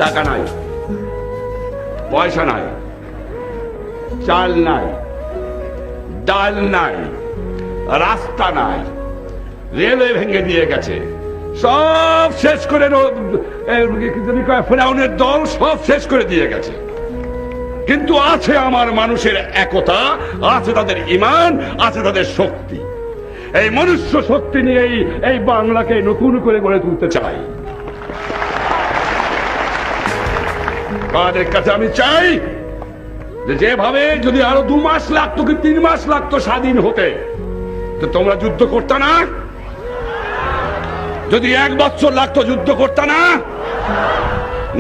টাকা নাই, পয়সা নাই, চাল নাই, ডাল নাই, রাস্তা নাই, রেলওয়ে ভেঙে দিয়ে গেছে, সব শেষ করে ফেরাউনের দল সব শেষ করে দিয়ে গেছে। কিন্তু আছে আমার মানুষের একতা, আছে তাদের ঈমান, আছে তাদের শক্তি। এই মনুষ্য শক্তি নিয়েই এই বাংলাকে নতুন করে গড়ে তুলতে চাই। তাদের কাছে আমি চাই যে যেভাবে যদি আরো 2 মাস লাগতো কি 3 মাস লাগতো স্বাধীন হতে, তো তোমরা যুদ্ধ করতে না? যদি 1 বছর লাগতো যুদ্ধ করতে না?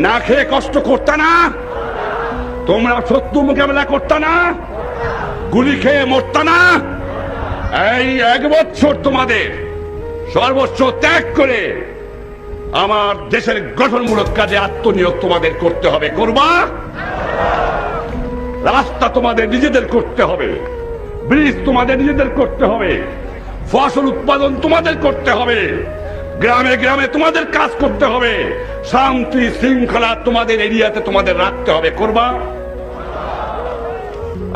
না খেয়ে কষ্ট করতে না? তোমরা শত্রু মোকাবেলা করতে না? গুলি খেয়ে মরতে না? এই 1 বছর তোমাদের সর্বস্ব ত্যাগ করে আমার দেশের গঠনমূলক কাজে আত্মনিয়োগ তোমাদের করতে হবে। করবা? রাস্তা তোমাদের নিজেদের করতে হবে, ব্রিজ তোমাদের নিজেদের করতে হবে, ফসল উৎপাদন তোমাদের করতে হবে, গ্রামে গ্রামে তোমাদের কাজ করতে হবে, শান্তি শৃঙ্খলা তোমাদের এরিয়াতে তোমাদের রাখতে হবে। করবা?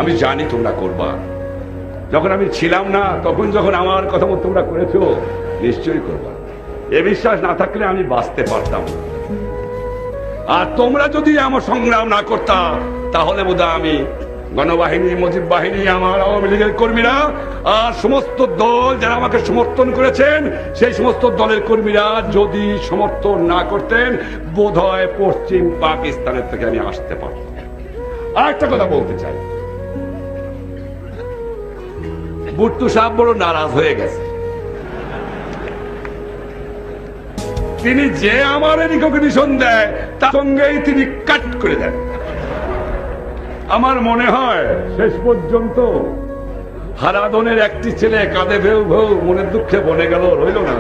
আমি জানি তোমরা করবা। যখন আমি ছিলাম না, তখন যখন আমার কথা মতো তোমরা করেছো, নিশ্চয়ই করবা। এ বিশ্বাস না থাকলে আমি বাঁচতে পারতাম না। আর তোমরা যদি আমার সংগ্রাম না করতা, তাহলে বোধহয় আমি গণবাহিনী, মুজিব বাহিনী, আমার আওয়ামী লীগের কর্মীরা আর সমস্ত দল যারা আমাকে সমর্থন করেছেন, সেই সমস্ত দলের কর্মীরা যদি সমর্থন না করতেন, বোধহয় পশ্চিম পাকিস্তানের থেকে আমি আসতে পারতাম। আর একটা কথা বলতে চাই, বুট্টু সাহেব বড় নারাজ হয়ে গেছে। তিনি যে আমার রিকগনিশন দেয় তার সঙ্গেই তিনি কাট করে দেন। আমার মনে হয় শেষ পর্যন্ত হারাধনের একটি ছেলে কাঁধে ভেউ ভেউ মনের দুঃখে বনে গেল, রইল না।